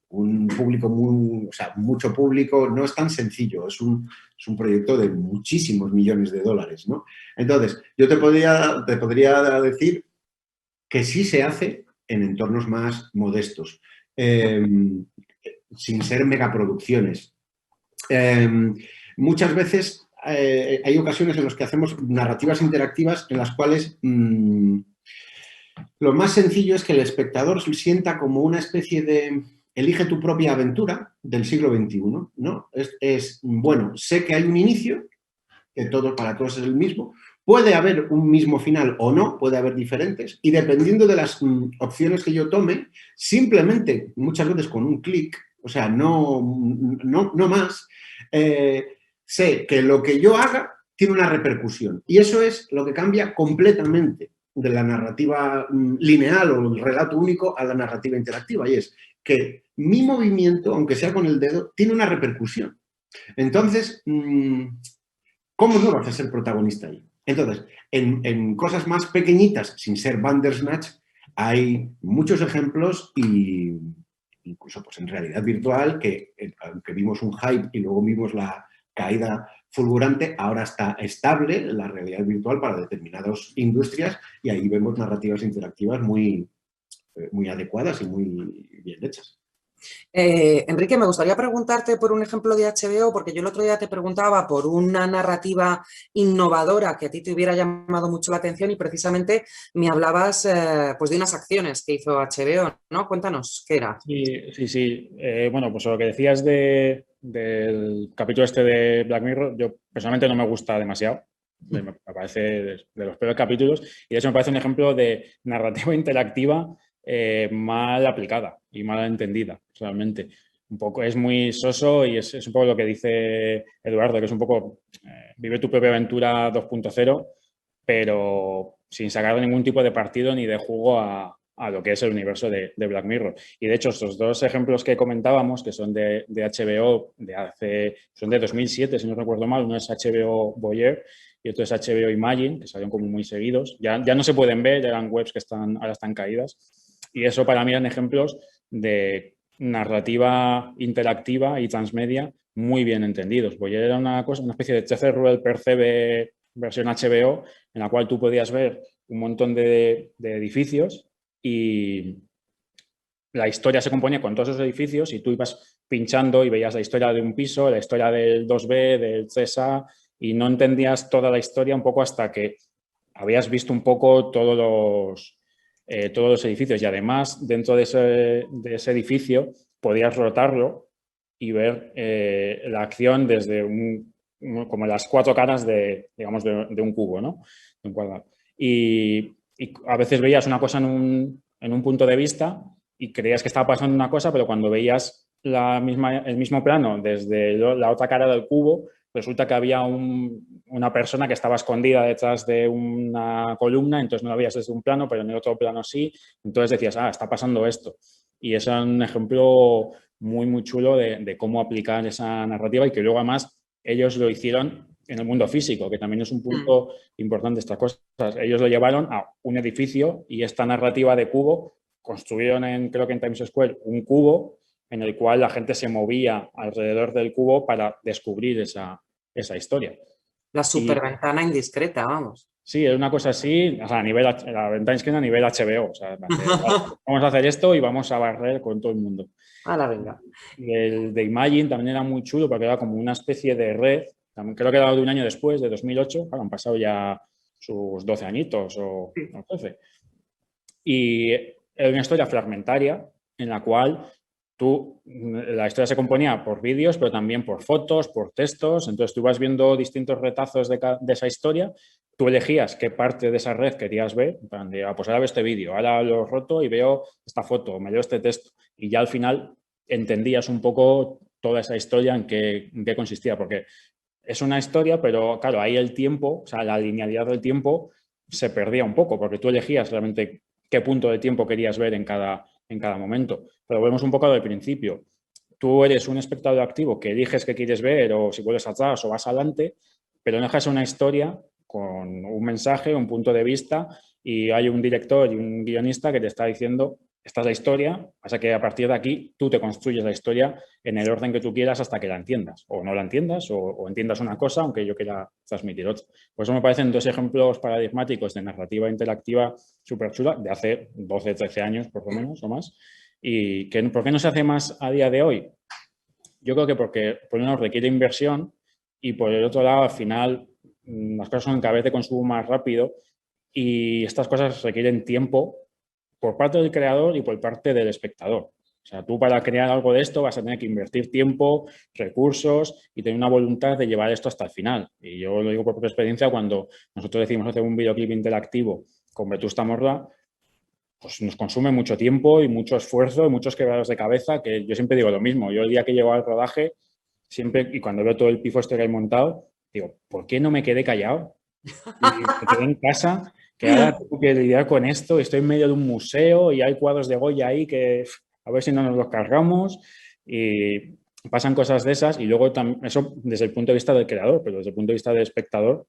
un público mucho público, no es tan sencillo, es un proyecto de muchísimos millones de dólares, ¿no? Entonces, yo te podría decir que sí se hace en entornos más modestos, sin ser megaproducciones. Muchas veces hay ocasiones en las que hacemos narrativas interactivas en las cuales lo más sencillo es que el espectador se sienta como una especie de elige tu propia aventura del siglo XXI, ¿no? Bueno, sé que hay un inicio, que para todos es el mismo. Puede haber un mismo final o no, puede haber diferentes, y dependiendo de las opciones que yo tome, simplemente, muchas veces con un clic, o sea, no más, sé que lo que yo haga tiene una repercusión. Y eso es lo que cambia completamente de la narrativa lineal o el relato único a la narrativa interactiva, y es que mi movimiento, aunque sea con el dedo, tiene una repercusión. Entonces, ¿cómo no vas a ser protagonista ahí? Entonces, en cosas más pequeñitas, sin ser Bandersnatch, hay muchos ejemplos y incluso pues, en realidad virtual, que aunque vimos un hype y luego vimos la caída fulgurante, ahora está estable la realidad virtual para determinadas industrias y ahí vemos narrativas interactivas muy adecuadas y muy bien hechas. Enrique, me gustaría preguntarte por un ejemplo de HBO, porque yo el otro día te preguntaba por una narrativa innovadora que a ti te hubiera llamado mucho la atención y precisamente me hablabas pues de unas acciones que hizo HBO, ¿no? Cuéntanos, ¿qué era? Sí. Bueno, pues lo que decías del capítulo este de Black Mirror, yo personalmente no me gusta demasiado. Me parece de los peores capítulos y de hecho me parece un ejemplo de narrativa interactiva mal aplicada y mal entendida, realmente. Un poco, es muy soso y es un poco lo que dice Eduardo, que es un poco vive tu propia aventura 2.0, pero sin sacar ningún tipo de partido ni de jugo a lo que es el universo de Black Mirror. Y de hecho, estos dos ejemplos que comentábamos, que son de HBO, son de 2007, si no recuerdo mal, uno es HBO Voyeur y otro es HBO Imagine, que salieron como muy seguidos. Ya no se pueden ver, ya eran webs que ahora están caídas. Y eso para mí eran ejemplos de narrativa interactiva y transmedia muy bien entendidos. Voyeur era una especie de TC Ruel Percebe versión HBO, en la cual tú podías ver un montón de edificios y la historia se componía con todos esos edificios y tú ibas pinchando y veías la historia de un piso, la historia del 2B, del CESA y no entendías toda la historia un poco hasta que habías visto un poco todos los edificios y además dentro de ese edificio podías rotarlo y ver la acción desde como las 4 caras de un cubo, ¿no? De un cuadrado. Y a veces veías una cosa en un punto de vista y creías que estaba pasando una cosa, pero cuando veías el mismo plano desde la otra cara del cubo, resulta que había una persona que estaba escondida detrás de una columna, entonces no la veías desde un plano, pero en el otro plano sí. Entonces decías, está pasando esto. Y es un ejemplo muy chulo de cómo aplicar esa narrativa y que luego además ellos lo hicieron en el mundo físico, que también es un punto importante de estas cosas. Ellos lo llevaron a un edificio y esta narrativa de cubo construyeron creo que en Times Square un cubo en el cual la gente se movía alrededor del cubo para descubrir esa historia. La superventana indiscreta, vamos. Sí, es una cosa así, o sea, la ventana indiscreta a nivel HBO. O sea, vamos a hacer esto y vamos a barrer con todo el mundo. Venga. Y el de Imagine también era muy chulo porque era como una especie de red, también creo que era de un año después, de 2008, claro, han pasado ya sus 12 añitos o 13. Y era una historia fragmentaria en la cual la historia se componía por vídeos, pero también por fotos, por textos. Entonces tú vas viendo distintos retazos de esa historia. Tú elegías qué parte de esa red querías ver. Pues ahora veo este vídeo, ahora lo roto y veo esta foto, me leo este texto. Y ya al final entendías un poco toda esa historia en qué consistía. Porque es una historia, pero claro, ahí el tiempo, o sea, la linealidad del tiempo se perdía un poco, porque tú elegías realmente qué punto de tiempo querías ver en cada momento. Pero volvemos un poco al principio. Tú eres un espectador activo que eliges qué quieres ver o si vuelves atrás o vas adelante, pero no dejas una historia con un mensaje, un punto de vista y hay un director y un guionista que te está diciendo esta es la historia, pasa que a partir de aquí tú te construyes la historia en el orden que tú quieras hasta que la entiendas o no la entiendas o entiendas una cosa aunque yo quiera transmitir otra. Por eso me parecen 2 ejemplos paradigmáticos de narrativa interactiva súper chula de hace 12, 13 años por lo menos o más. ¿Y por qué no se hace más a día de hoy? Yo creo que porque por un lado requiere inversión y por el otro lado al final las cosas son cada vez de consumo más rápido y estas cosas requieren tiempo por parte del creador y por parte del espectador. O sea, tú para crear algo de esto vas a tener que invertir tiempo, recursos y tener una voluntad de llevar esto hasta el final. Y yo lo digo por propia experiencia, cuando nosotros decidimos hacer un videoclip interactivo con Vetusta Morla, pues nos consume mucho tiempo y mucho esfuerzo y muchos quebrados de cabeza, que yo siempre digo lo mismo. Yo el día que llego al rodaje, siempre, y cuando veo todo el pifo este que hay montado, digo, ¿por qué no me quedé callado? Y me quedé en casa, que ahora tengo que lidiar con esto, estoy en medio de un museo y hay cuadros de Goya ahí que a ver si no nos los cargamos y pasan cosas de esas y luego eso desde el punto de vista del creador, pero desde el punto de vista del espectador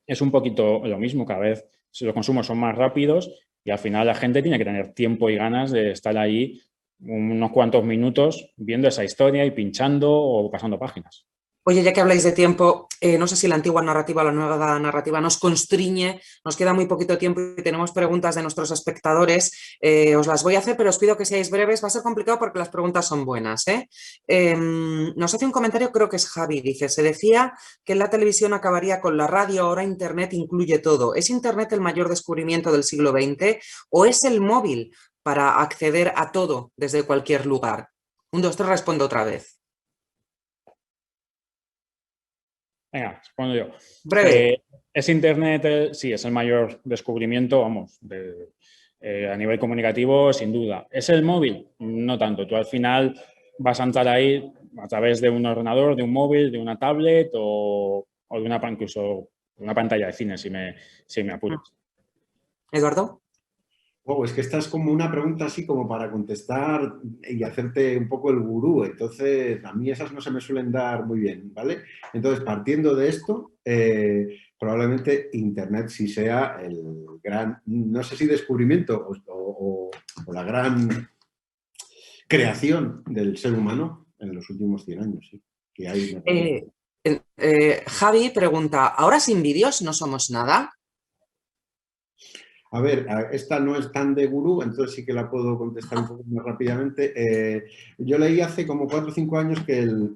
es un poquito lo mismo, cada vez los consumos son más rápidos y al final la gente tiene que tener tiempo y ganas de estar ahí unos cuantos minutos viendo esa historia y pinchando o pasando páginas. Oye, ya que habláis de tiempo, no sé si la antigua narrativa o la nueva narrativa nos constriñe, nos queda muy poquito tiempo y tenemos preguntas de nuestros espectadores. Os las voy a hacer, pero os pido que seáis breves. Va a ser complicado porque las preguntas son buenas, ¿eh? Nos hace un comentario, creo que es Javi, dice, se decía que la televisión acabaría con la radio, ahora Internet incluye todo. ¿Es Internet el mayor descubrimiento del siglo XX o es el móvil para acceder a todo desde cualquier lugar? 1, 2, 3, respondo otra vez. Venga, respondo yo. Breve. ¿Es Internet? Sí, es el mayor descubrimiento, vamos, a nivel comunicativo, sin duda. ¿Es el móvil? No tanto. Tú al final vas a entrar ahí a través de un ordenador, de un móvil, de una tablet o de incluso una pantalla de cine, si me apuras. ¿Eduardo? Wow, es que esta es como una pregunta así como para contestar y hacerte un poco el gurú. Entonces, a mí esas no se me suelen dar muy bien, ¿vale? Entonces, partiendo de esto, probablemente Internet sí sea el gran, no sé si descubrimiento o la gran creación del ser humano en los últimos 100 años, sí. Que hay Javi pregunta, ¿ahora sin vídeos no somos nada? A ver, esta no es tan de gurú, entonces sí que la puedo contestar un poco más rápidamente. Yo leí hace como 4 o 5 años que el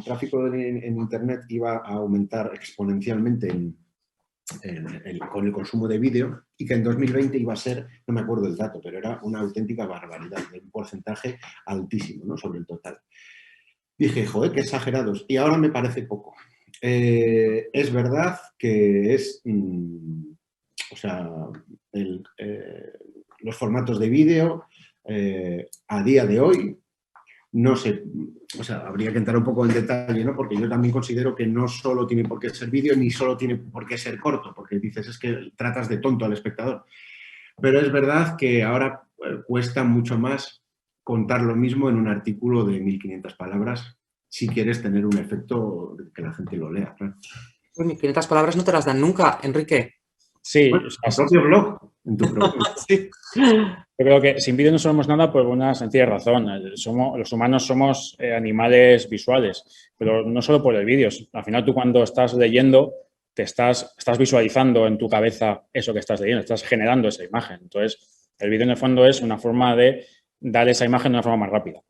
tráfico en Internet iba a aumentar exponencialmente con el consumo de vídeo y que en 2020 iba a ser, no me acuerdo el dato, pero era una auténtica barbaridad, un porcentaje altísimo, ¿no?, sobre el total. Dije, joder, qué exagerados. Y ahora me parece poco. Es verdad que es... o sea, los formatos de vídeo a día de hoy, no sé, o sea, habría que entrar un poco en detalle, ¿no? Porque yo también considero que no solo tiene por qué ser vídeo ni solo tiene por qué ser corto, porque dices es que tratas de tonto al espectador. Pero es verdad que ahora cuesta mucho más contar lo mismo en un artículo de 1500 palabras si quieres tener un efecto de que la gente lo lea, claro. Pues 1500 palabras no te las dan nunca, Enrique. Sí, bueno, en tu propio blog. En tu propio blog. Sí. Yo creo que sin vídeo no somos nada por una sencilla razón. Los humanos somos animales visuales, pero no solo por el vídeo. Al final tú cuando estás leyendo te estás visualizando en tu cabeza eso que estás leyendo, estás generando esa imagen. Entonces, el vídeo en el fondo es una forma de dar esa imagen de una forma más rápida.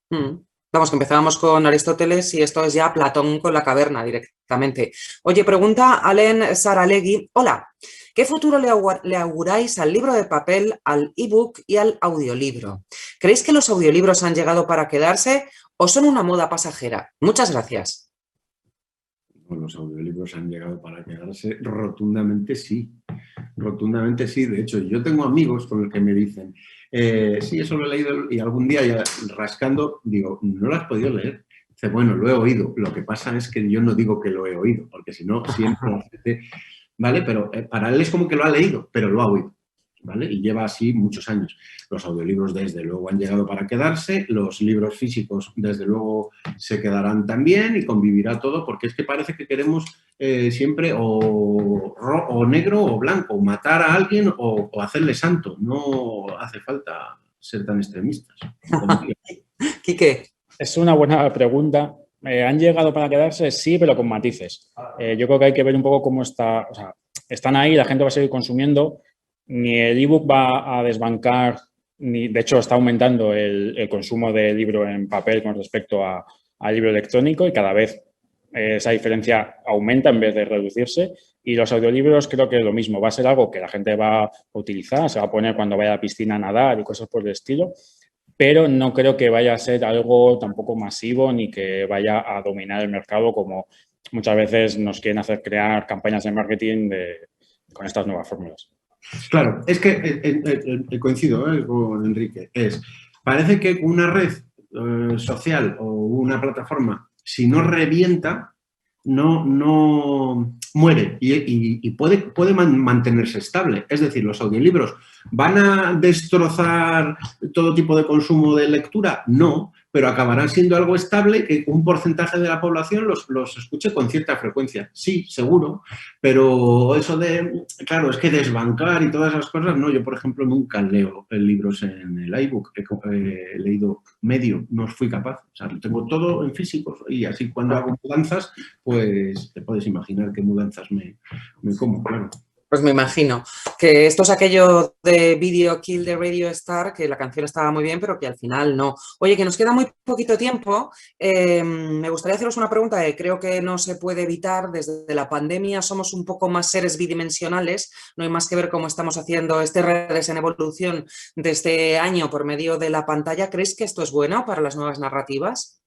Vamos, que empezábamos con Aristóteles y esto es ya Platón con la caverna directamente. Oye, pregunta Alen Saralegui. Hola, ¿qué futuro le auguráis al libro de papel, al ebook y al audiolibro? ¿Creéis que los audiolibros han llegado para quedarse o son una moda pasajera? Muchas gracias. Los audiolibros han llegado para quedarse, rotundamente sí. Rotundamente sí. De hecho, yo tengo amigos con los que me dicen, sí, eso lo he leído y algún día ya rascando, digo, ¿no lo has podido leer? Dice, bueno, lo he oído. Lo que pasa es que yo no digo que lo he oído, porque si no, siempre la gente, ¿vale? Pero para él es como que lo ha leído, pero lo ha oído, ¿vale? Y lleva así muchos años. Los audiolibros, desde luego, han llegado para quedarse. Los libros físicos, desde luego, se quedarán también y convivirá todo, porque es que parece que queremos siempre o negro o blanco, matar a alguien o hacerle santo. No hace falta ser tan extremistas. Quique. Es una buena pregunta. ¿Han llegado para quedarse? Sí, pero con matices. Yo creo que hay que ver un poco cómo está. O sea, están ahí, la gente va a seguir consumiendo. Ni el ebook va a desbancar, ni de hecho está aumentando el consumo de libro en papel con respecto al libro electrónico y cada vez esa diferencia aumenta en vez de reducirse. Y los audiolibros creo que es lo mismo. Va a ser algo que la gente va a utilizar, se va a poner cuando vaya a la piscina a nadar y cosas por el estilo, pero no creo que vaya a ser algo tampoco masivo ni que vaya a dominar el mercado como muchas veces nos quieren hacer crear campañas de marketing con estas nuevas fórmulas. Claro, es que coincido con Enrique. Parece que una red social o una plataforma, si no revienta, no muere y puede mantenerse estable. Es decir, los audiolibros, ¿van a destrozar todo tipo de consumo de lectura? No, pero acabarán siendo algo estable que un porcentaje de la población los escuche con cierta frecuencia. Sí, seguro, pero eso de, claro, es que desbancar y todas esas cosas, no, yo por ejemplo nunca leo libros en el iBook, he leído medio, no fui capaz, o sea, tengo todo en físico y así cuando hago mudanzas, pues te puedes imaginar qué mudanzas me como, claro. Pues me imagino que esto es aquello de Video Kill the Radio Star, que la canción estaba muy bien, pero que al final no. Oye, que nos queda muy poquito tiempo. Me gustaría haceros una pregunta que creo que no se puede evitar. Desde la pandemia somos un poco más seres bidimensionales. No hay más que ver cómo estamos haciendo redes en evolución de este año por medio de la pantalla. ¿Creéis que esto es bueno para las nuevas narrativas?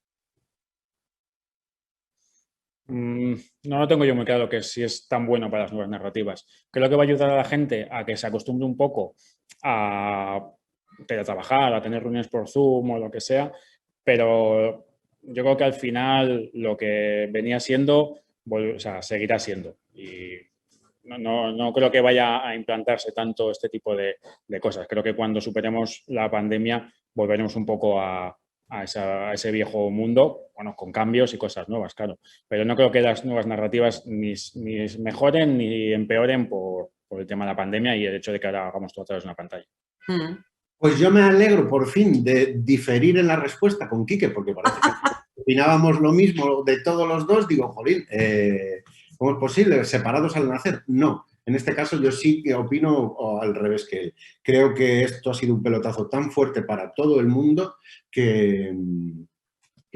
No lo tengo yo muy claro que si es tan bueno para las nuevas narrativas. Creo que va a ayudar a la gente a que se acostumbre un poco a teletrabajar, a tener reuniones por Zoom o lo que sea, pero yo creo que al final lo que venía siendo, o sea, seguirá siendo. Y no creo que vaya a implantarse tanto este tipo de cosas. Creo que cuando superemos la pandemia volveremos un poco a ese viejo mundo, bueno, con cambios y cosas nuevas, claro. Pero no creo que las nuevas narrativas ni mejoren ni empeoren por el tema de la pandemia y el hecho de que ahora hagamos todo a través de una pantalla. Pues yo me alegro por fin de diferir en la respuesta con Quique, porque parece que opinábamos lo mismo de todos los dos. Digo, jolín, ¿cómo es posible? ¿Separados al nacer? No. En este caso yo sí que opino al revés que él. Creo que esto ha sido un pelotazo tan fuerte para todo el mundo que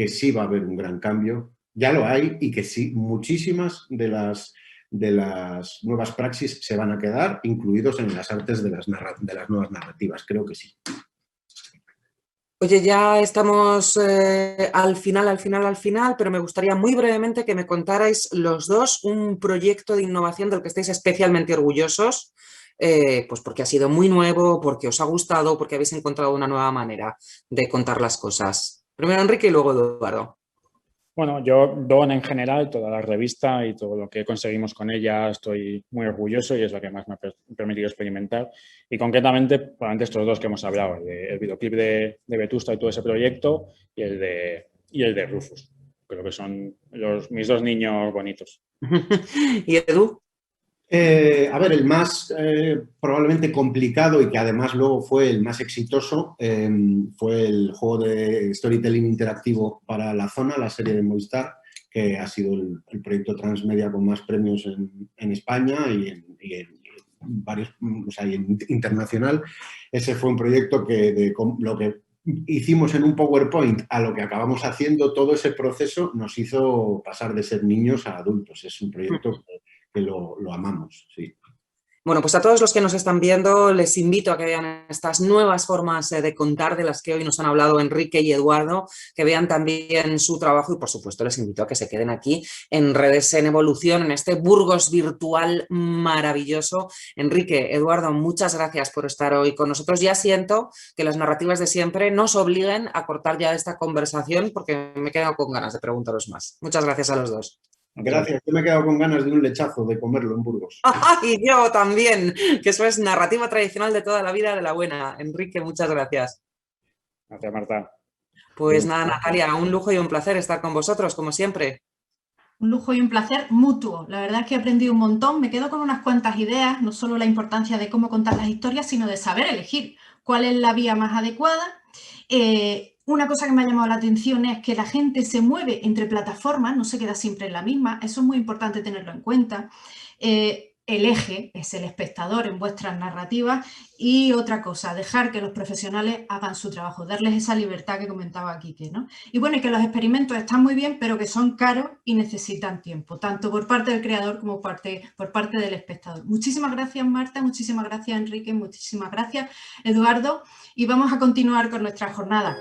sí va a haber un gran cambio. Ya lo hay y que sí, muchísimas de las nuevas praxis se van a quedar, incluidos en las artes de las nuevas narrativas. Creo que sí. Oye, ya estamos al final, pero me gustaría muy brevemente que me contarais los dos un proyecto de innovación del que estéis especialmente orgullosos, pues porque ha sido muy nuevo, porque os ha gustado, porque habéis encontrado una nueva manera de contar las cosas. Primero Enrique y luego Eduardo. Bueno, yo, Dawn en general, toda la revista y todo lo que conseguimos con ella, estoy muy orgulloso y es lo que más me ha permitido experimentar. Y concretamente, probablemente estos dos que hemos hablado, el videoclip de Vetusta y todo ese proyecto y el de Rufus. Creo que son mis dos niños bonitos. ¿Y Edu? A ver, el más probablemente complicado y que además luego fue el más exitoso fue el juego de storytelling interactivo para La Zona, la serie de Movistar, que ha sido el proyecto transmedia con más premios en España y en varios, o sea, y en internacional. Ese fue un proyecto que lo que hicimos en un PowerPoint a lo que acabamos haciendo, todo ese proceso nos hizo pasar de ser niños a adultos. Es un proyecto que lo amamos, sí. Bueno, pues a todos los que nos están viendo les invito a que vean estas nuevas formas de contar de las que hoy nos han hablado Enrique y Eduardo, que vean también su trabajo y por supuesto les invito a que se queden aquí en Redes en Evolución, en este Burgos virtual maravilloso. Enrique, Eduardo, muchas gracias por estar hoy con nosotros. Ya siento que las narrativas de siempre nos obliguen a cortar ya esta conversación porque me he quedado con ganas de preguntaros más. Muchas gracias a los dos. Gracias, yo me he quedado con ganas de un lechazo, de comerlo en Burgos. Y yo también, que eso es narrativa tradicional de toda la vida de la buena. Enrique, muchas gracias. Gracias, Marta. Pues nada, Natalia, un lujo y un placer estar con vosotros, como siempre. Un lujo y un placer mutuo. La verdad es que he aprendido un montón. Me quedo con unas cuantas ideas, no solo la importancia de cómo contar las historias, sino de saber elegir cuál es la vía más adecuada. Una cosa que me ha llamado la atención es que la gente se mueve entre plataformas, no se queda siempre en la misma. Eso es muy importante tenerlo en cuenta. El eje es el espectador en vuestras narrativas. Y otra cosa, dejar que los profesionales hagan su trabajo, darles esa libertad que comentaba Quique, ¿no? Y bueno, y que los experimentos están muy bien, pero que son caros y necesitan tiempo, tanto por parte del creador como por parte del espectador. Muchísimas gracias, Marta, muchísimas gracias, Enrique, muchísimas gracias, Eduardo, y vamos a continuar con nuestra jornada.